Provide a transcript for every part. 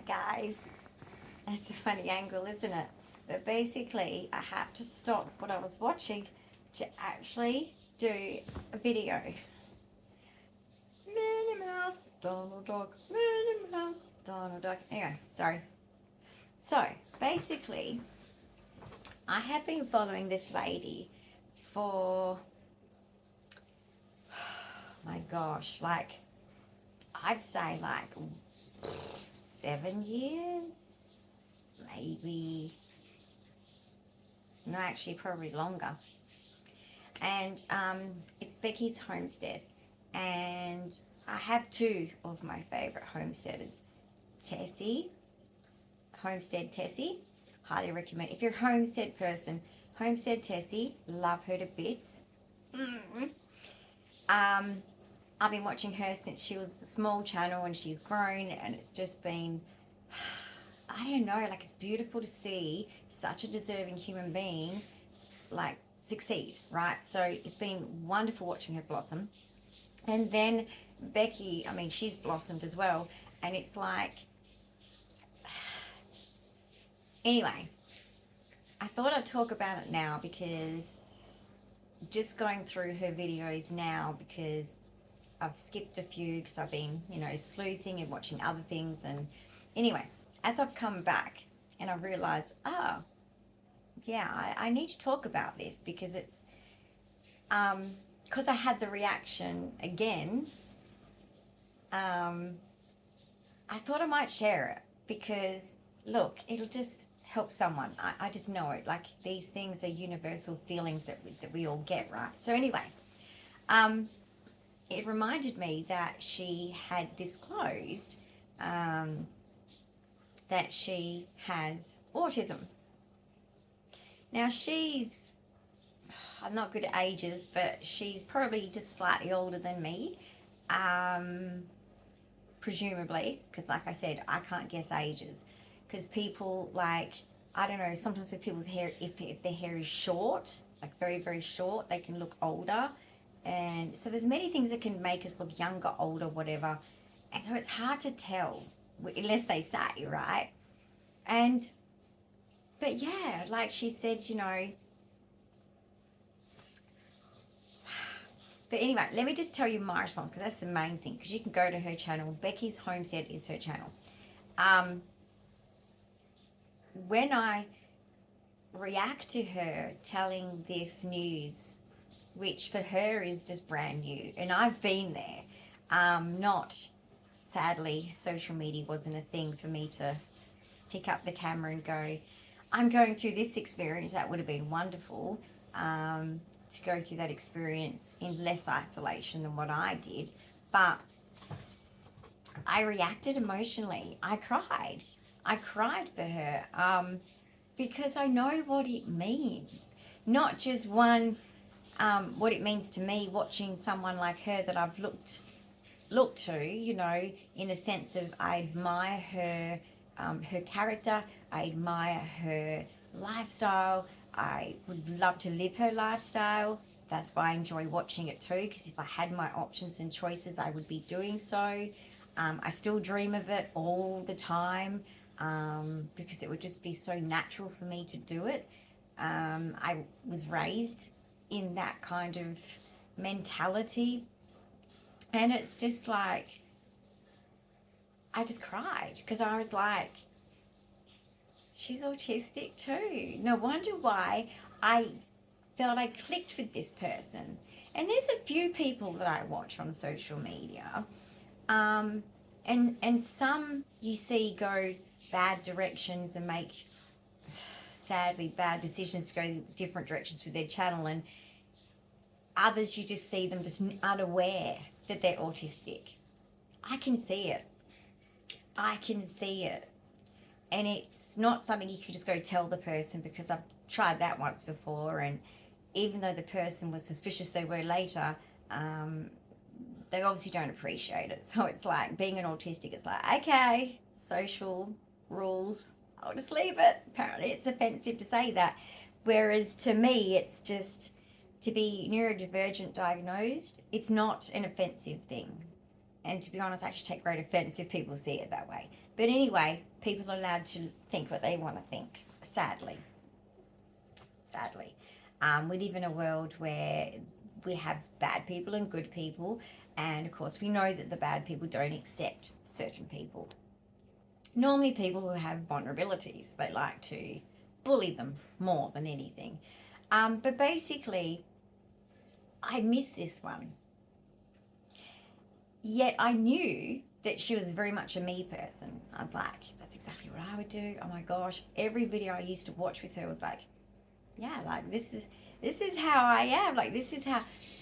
Alright guys, that's a funny angle, isn't it? But basically I had to stop what I was watching to actually do a video. Minnie Mouse, Donald Duck, Minnie Mouse, Donald Duck. Anyway, sorry. So basically I have been following this lady for, my gosh, like I'd say like 7 years, maybe, no, actually probably longer. And it's Beckys Homestead, and I have two of my favourite homesteaders. Tessie, Homestead Tessie, highly recommend. If you're a homestead person, Homestead Tessie, love her to bits. I've been watching her since she was a small channel, and she's grown, and it's just been, I don't know, like it's beautiful to see such a deserving human being like succeed, right? So it's been wonderful watching her blossom. And then Becky, I mean, she's blossomed as well, and it's like, anyway, I thought I'd talk about it now because just going through her videos now, because I've skipped a few because I've been, you know, sleuthing and watching other things. And anyway, as I've come back and I've realized, oh, yeah, I need to talk about this because it's, because I had the reaction again, I thought I might share it because, look, it'll just help someone. I just know it. Like, these things are universal feelings that we all get, right? So anyway, it reminded me that she had disclosed that she has autism. Now she's, I'm not good at ages, but she's probably just slightly older than me, presumably, because like I said, I can't guess ages, because people, like, I don't know, sometimes with people's hair, if their hair is short, like very, very short, they can look older. And so there's many things that can make us look younger, older, whatever. And so it's hard to tell unless they say, right? And, but yeah, like she said, you know, but anyway, let me just tell you my response, because that's the main thing, because you can go to her channel. Beckys Homestead is her channel. When I react to her telling this news, which for her is just brand new, and I've been there, sadly, social media wasn't a thing for me to pick up the camera and go, I'm going through this experience. That would have been wonderful, to go through that experience in less isolation than what I did. But I reacted emotionally. I cried for her, because I know what it means. Not just one, what it means to me watching someone like her that I've looked to, you know, in the sense of I admire her, her character, I admire her lifestyle, I would love to live her lifestyle. That's why I enjoy watching it too, because if I had my options and choices, I would be doing so. I still dream of it all the time, because it would just be so natural for me to do it. I was raised in that kind of mentality, and it's just like, I just cried because I was like, she's autistic too. No wonder why I felt I clicked with this person. And there's a few people that I watch on social media, and some you see go bad directions and make, sadly, bad decisions to go different directions with their channel, and others you just see them just unaware that they're autistic. I can see it. And it's not something you could just go tell the person, because I've tried that once before, and even though the person was suspicious they were later, they obviously don't appreciate it. So it's like, being an autistic, it's like, okay, social rules, I'll just leave it. Apparently it's offensive to say that. Whereas to me, it's just, to be neurodivergent diagnosed, it's not an offensive thing. And to be honest, I actually take great offense if people see it that way. But anyway, people are allowed to think what they want to think, sadly. Sadly. We live in a world where we have bad people and good people. And of course, we know that the bad people don't accept certain people. Normally, people who have vulnerabilities, they like to bully them more than anything. But basically, I miss this one. Yet I knew that she was very much a me person. I was like, that's exactly what I would do. Oh my gosh. Every video I used to watch with her was like, yeah, like this is how I am. Like this is how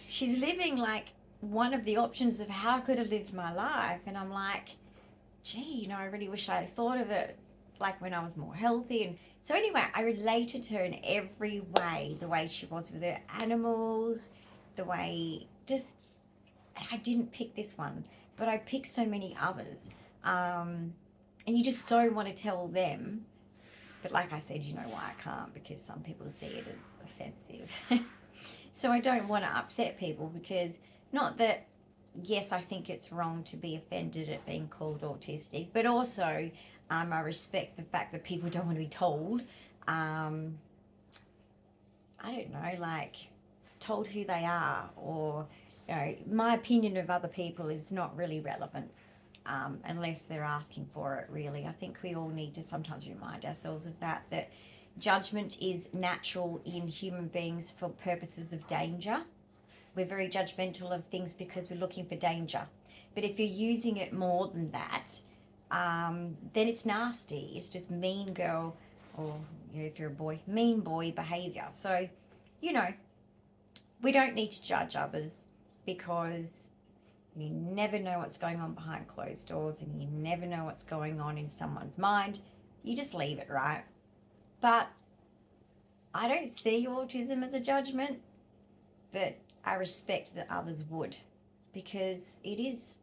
she's living, like one of the options of how I could have lived my life. And I'm like, gee, I really wish I had thought of it like when I was more healthy. And so anyway, I related to her in every way, the way she was with her animals, the way I didn't pick this one, but I picked so many others. And you just so want to tell them. But like I said, you know why I can't, because some people see it as offensive. So I don't want to upset people because not that, yes, I think it's wrong to be offended at being called autistic, but also I respect the fact that people don't want to be told, I don't know, like told who they are, or, my opinion of other people is not really relevant. Unless they're asking for it, really. I think we all need to sometimes remind ourselves of that judgment is natural in human beings for purposes of danger. We're very judgmental of things because we're looking for danger. But if you're using it more than that, then it's nasty. It's just mean girl, or if you're a boy, mean boy behavior. So, we don't need to judge others because you never know what's going on behind closed doors, and you never know what's going on in someone's mind. You just leave it, right? But I don't see autism as a judgment, but I respect that others would, because it is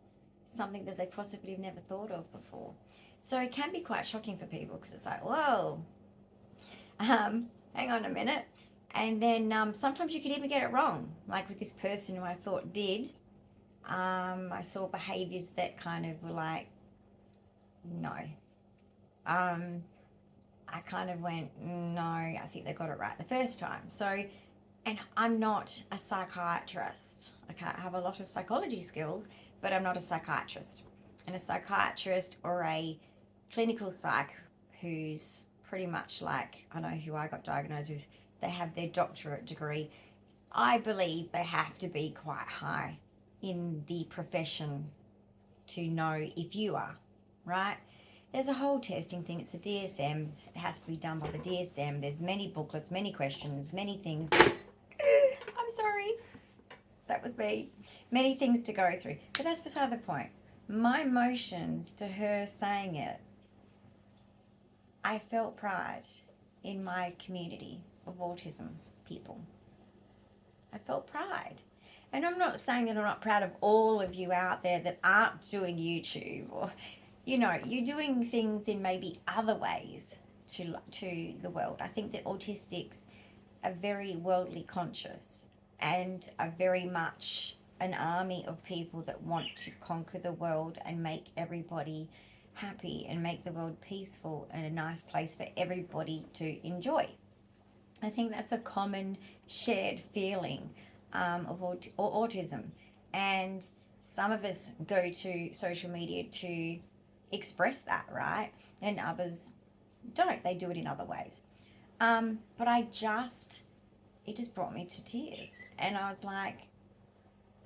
something that they possibly have never thought of before. So it can be quite shocking for people because it's like, whoa, hang on a minute. And then sometimes you could even get it wrong, like with this person who I thought did. I saw behaviors that kind of were like, no. I kind of went, no, I think they got it right the first time. So, and I'm not a psychiatrist. Okay, I have a lot of psychology skills, but I'm not a psychiatrist. And a psychiatrist or a clinical psych who's pretty much like, I know who I got diagnosed with, they have their doctorate degree. I believe they have to be quite high in the profession to know if you are, right? There's a whole testing thing. It's a DSM. It has to be done by the DSM. There's many booklets, many questions, many things. I'm sorry. That was me. Many things to go through. But that's beside the point. My emotions to her saying it, I felt pride in my community of autism people. I felt pride. And I'm not saying that I'm not proud of all of you out there that aren't doing YouTube, or, you're doing things in maybe other ways to the world. I think that autistics are very worldly conscious and are very much an army of people that want to conquer the world and make everybody happy and make the world peaceful and a nice place for everybody to enjoy. I think that's a common shared feeling of autism, and some of us go to social media to express that, right? And others don't. They do it in other ways. But it just brought me to tears, and I was like,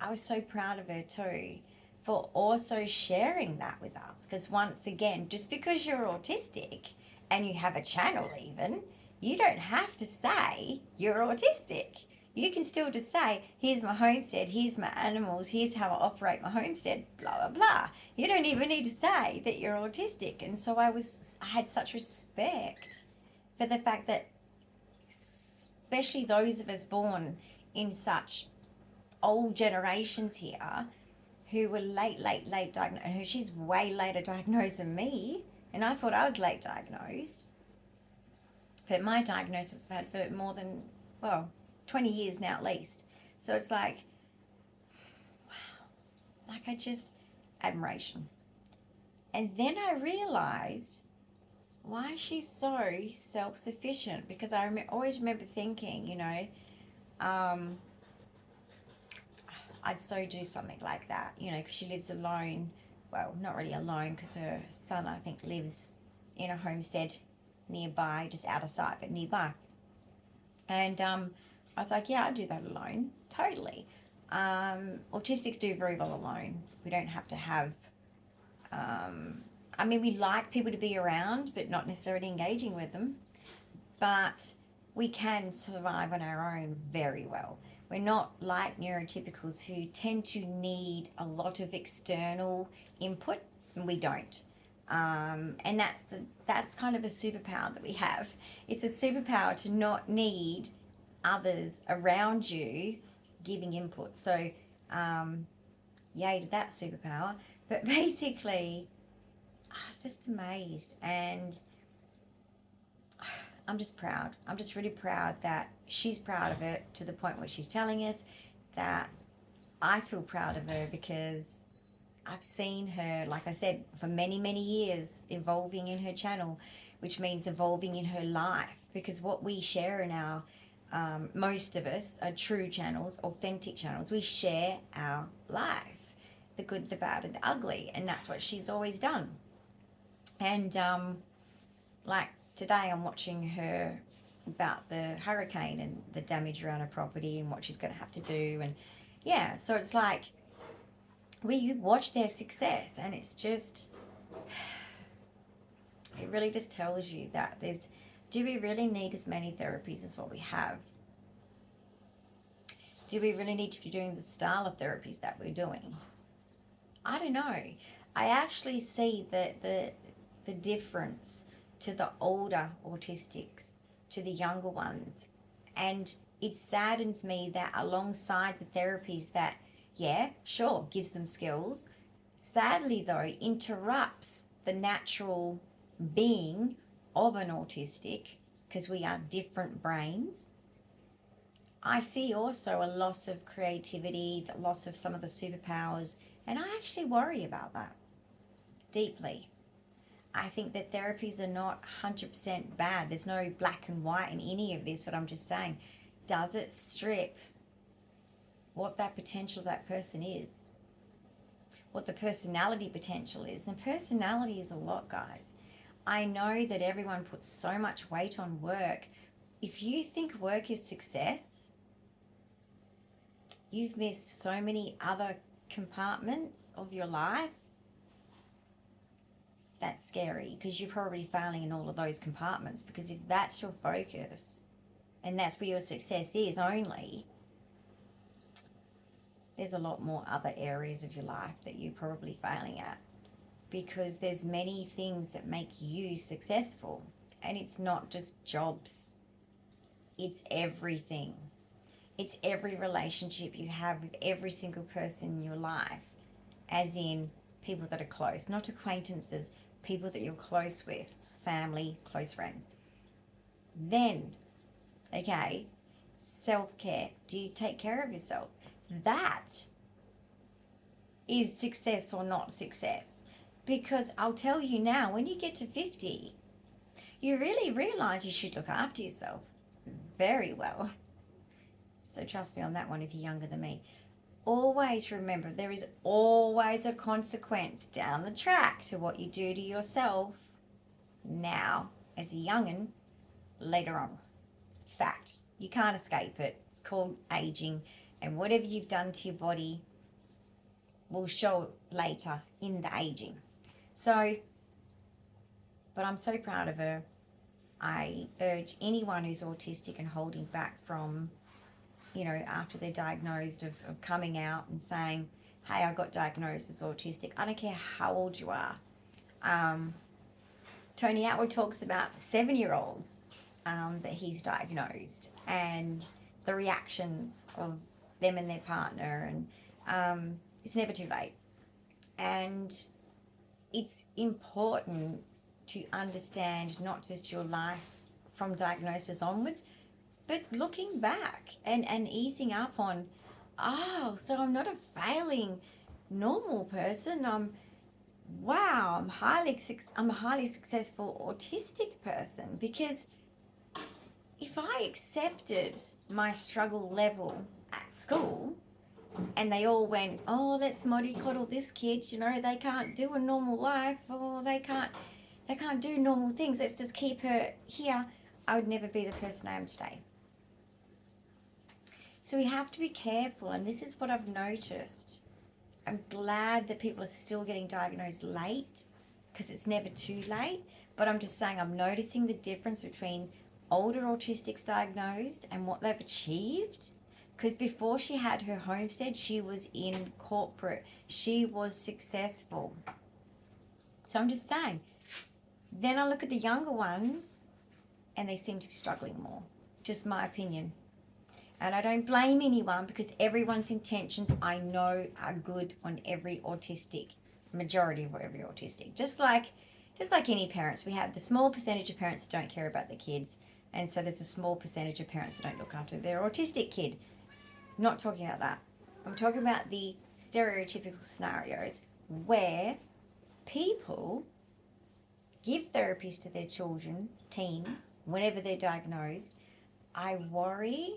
I was so proud of her too for also sharing that with us, because once again, just because you're autistic and you have a channel even, you don't have to say you're autistic. You can still just say, here's my homestead, here's my animals, here's how I operate my homestead, blah, blah, blah. You don't even need to say that you're autistic. And so I had such respect for the fact that, especially those of us born in such old generations here, who were late diagnosed, and she's way later diagnosed than me. And I thought I was late diagnosed. But my diagnosis I've had for more than, 20 years now at least. So it's like, wow. Like admiration. And then I realized why she's so self-sufficient, because I always remember thinking, you know, I'd so do something like that, you know, because she lives alone. Well, not really alone, because her son, I think, lives in a homestead nearby, just out of sight, but nearby. And I was like, yeah, I'd do that alone, totally. Autistics do very well alone. We don't have to have, I mean, we like people to be around, but not necessarily engaging with them. But we can survive on our own very well. We're not like neurotypicals who tend to need a lot of external input, and we don't. And that's kind of a superpower that we have. It's a superpower to not need others around you giving input. So, yay to that superpower. But basically, I was just amazed, and I'm just proud. I'm just really proud that she's proud of it, to the point where she's telling us that I feel proud of her, because I've seen her, like I said, for many, many years evolving in her channel, which means evolving in her life, because what we share in our, most of us are true channels, authentic channels. We share our life, the good, the bad, and the ugly, and that's what she's always done. And like today, I'm watching her about the hurricane and the damage around her property and what she's going to have to do. And yeah, so it's like we watch their success, and it's just, it really just tells you that do we really need as many therapies as what we have? Do we really need to be doing the style of therapies that we're doing? I don't know. I actually see the difference to the older autistics to the younger ones. And it saddens me that alongside the therapies that, yeah, sure, gives them skills, sadly though, interrupts the natural being of an autistic, because we are different brains. I see also a loss of creativity, the loss of some of the superpowers, and I actually worry about that deeply. I think that therapies are not 100% bad. There's no black and white in any of this, but I'm just saying, does it strip what that potential of that person is? What the personality potential is? And personality is a lot, guys. I know that everyone puts so much weight on work. If you think work is success, you've missed so many other compartments of your life. That's scary, because you're probably failing in all of those compartments, because if that's your focus and that's where your success is only, there's a lot more other areas of your life that you're probably failing at, because there's many things that make you successful, and it's not just jobs. It's everything. It's every relationship you have with every single person in your life, as in people that are close, not acquaintances, people that you're close with, family, close friends. Then, okay, self-care. Do you take care of yourself? That is success or not success. Because I'll tell you now, when you get to 50, you really realize you should look after yourself very well. So trust me on that one if you're younger than me. Always remember, there is always a consequence down the track to what you do to yourself now as a young'un later on. Fact. You can't escape it. It's called aging, and whatever you've done to your body will show later in the aging. So, but I'm so proud of her. I urge anyone who's autistic and holding back from, you know, after they're diagnosed, of coming out and saying, hey, I got diagnosed as autistic. I don't care how old you are. Tony Atwood talks about 7-year-olds that he's diagnosed, and the reactions of them and their partner, and it's never too late. And it's important to understand not just your life from diagnosis onwards, but looking back and easing up on, oh, so I'm not a failing normal person. I'm a highly successful autistic person, because if I accepted my struggle level at school and they all went, oh, let's mollycoddle this kid, you know, they can't do a normal life, or they can't do normal things, let's just keep her here, I would never be the person I am today. So we have to be careful, and this is what I've noticed. I'm glad that people are still getting diagnosed late, because it's never too late, but I'm just saying I'm noticing the difference between older autistics diagnosed and what they've achieved. Because before she had her homestead, she was in corporate, she was successful. So I'm just saying, then I look at the younger ones and they seem to be struggling more. Just my opinion. And I don't blame anyone, because everyone's intentions, I know, are good on every autistic, majority of every autistic. Just like any parents, we have the small percentage of parents that don't care about their kids, and so there's a small percentage of parents that don't look after their autistic kid. I'm not talking about that. I'm talking about the stereotypical scenarios where people give therapies to their children, teens, whenever they're diagnosed. I worry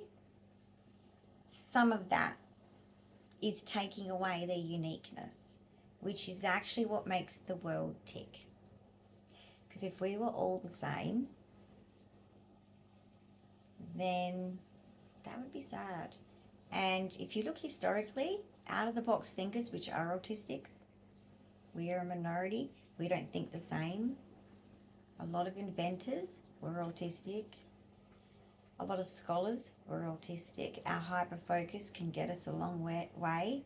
some of that is taking away their uniqueness, which is actually what makes the world tick. Because if we were all the same, then that would be sad. And if you look historically, out-of-the-box thinkers, which are autistics, we are a minority. We don't think the same. A lot of inventors were autistic. A lot of scholars were autistic. Our hyper-focus can get us a long way.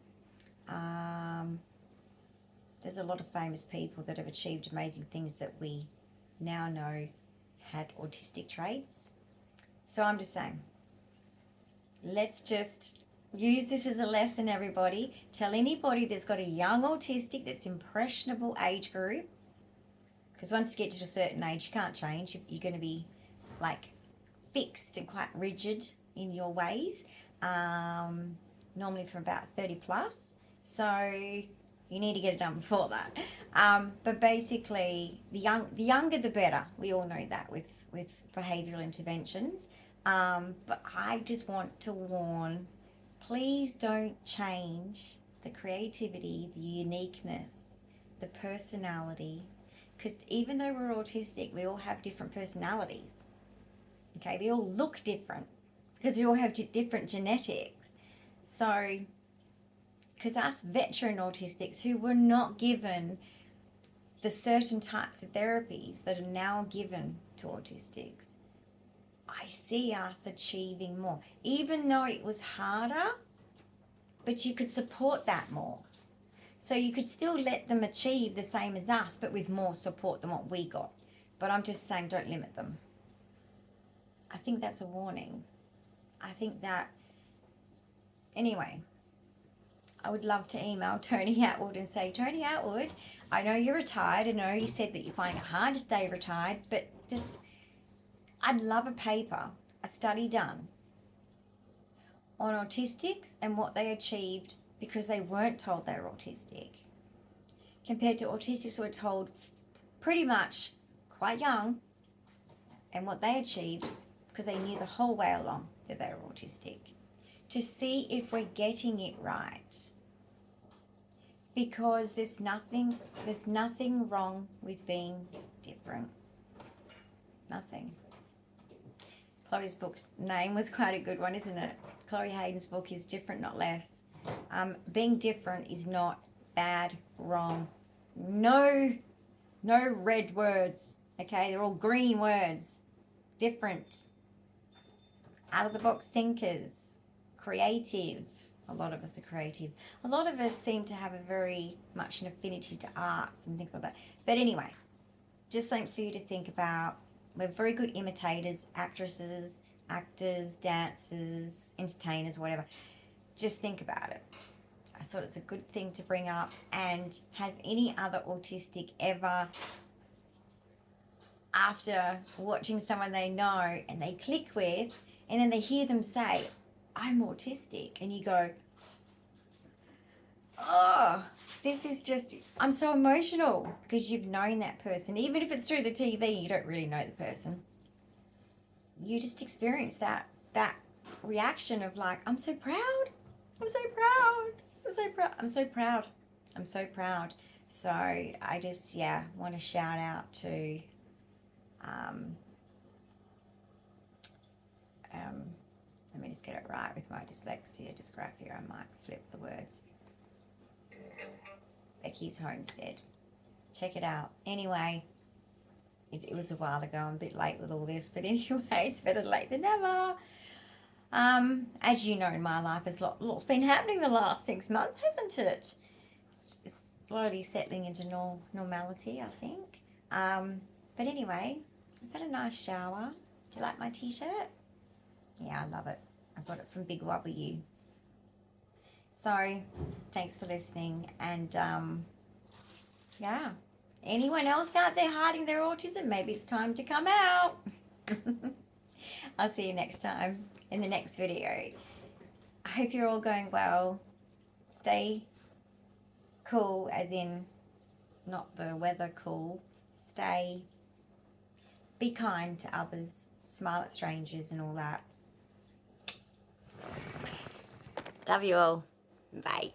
There's a lot of famous people that have achieved amazing things that we now know had autistic traits. So I'm just saying, let's just use this as a lesson, everybody. Tell anybody that's got a young autistic, that's impressionable age group, because once you get to a certain age, you can't change. You're going to be like fixed and quite rigid in your ways, normally from about 30 plus. So you need to get it done before that. But basically, the younger the better. We all know that with behavioural interventions. But I just want to warn, please don't change the creativity, the uniqueness, the personality. Because even though we're autistic, we all have different personalities. Okay, we all look different because we all have different genetics. So, because us veteran autistics who were not given the certain types of therapies that are now given to autistics, I see us achieving more. Even though it was harder, but you could support that more. So you could still let them achieve the same as us, but with more support than what we got. But I'm just saying, don't limit them. I think that's a warning. I think that, anyway, I would love to email Tony Atwood and say, Tony Atwood, I know you're retired. I know you said that you find it hard to stay retired, but just, I'd love a paper, a study done on autistics and what they achieved because they weren't told they were autistic, compared to autistics who were told pretty much quite young and what they achieved because they knew the whole way along that they were autistic, to see if we're getting it right. Because there's nothing wrong with being different. Nothing. Chloe's book's name was quite a good one, isn't it? Chloe Hayden's book is Different, Not Less. Being different is not bad, wrong. No red words, okay? They're all green words. Different. Out-of-the-box thinkers. Creative. A lot of us are creative. A lot of us seem to have a very much an affinity to arts and things like that. But anyway, just something for you to think about. We're very good imitators, actresses, actors, dancers, entertainers, whatever. Just think about it. I thought it's a good thing to bring up. And has any other autistic ever, after watching someone they know and they click with, and then they hear them say, I'm autistic, and you go, oh, oh, this is just, I'm so emotional because you've known that person. Even if it's through the TV, you don't really know the person. You just experience that reaction of like, I'm so proud. I'm so proud. I'm so proud. I'm so proud. I'm so proud. So I just, yeah, want to shout out to let me just get it right with my dyslexia, dysgraphia. I might flip the words. Beckys Homestead. Check it out. Anyway, it was a while ago. I'm a bit late with all this, but anyway, it's better late than never. As you know, in my life, lots been happening the last 6 months, hasn't it? It's slowly settling into normality, I think. But anyway, I've had a nice shower. Do you like my t-shirt? Yeah, I love it. I got it from Big W. So, thanks for listening. And, yeah. Anyone else out there hiding their autism? Maybe it's time to come out. I'll see you next time in the next video. I hope you're all going well. Stay cool, as in not the weather cool. Be kind to others. Smile at strangers and all that. Love you all. Bye.